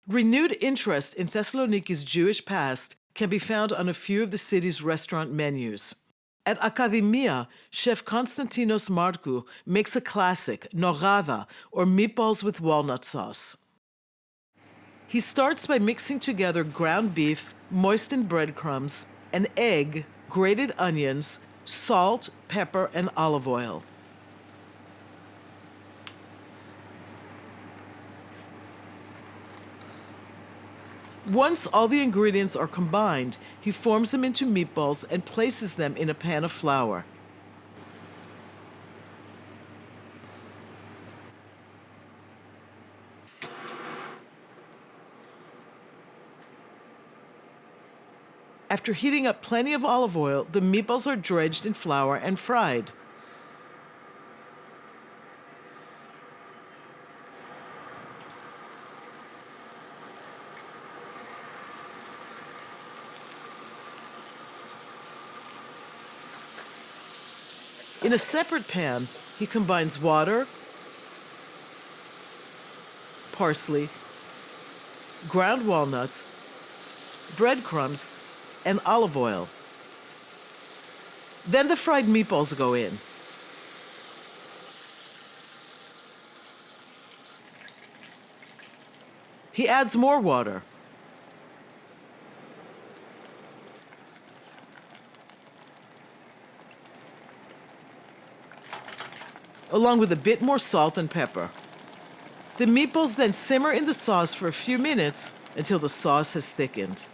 Renewed interest in Thessaloniki's Jewish past can be found on a few of the city's restaurant menus. At Academia, chef Konstantinos Marcu makes a classic, Nogada, or meatballs with walnut sauce. He starts by mixing together ground beef, moistened breadcrumbs, an egg, grated onions, salt, pepper, and olive oil. Once all the ingredients are combined, he forms them into meatballs and places them in a pan of flour. After heating up plenty of olive oil, the meatballs are dredged in flour and fried. In a separate pan, he combines water, parsley, ground walnuts, breadcrumbs, and olive oil. Then the fried meatballs go in. He adds more water. Along with a bit more salt and pepper. The meatballs then simmer in the sauce for a few minutes until the sauce has thickened.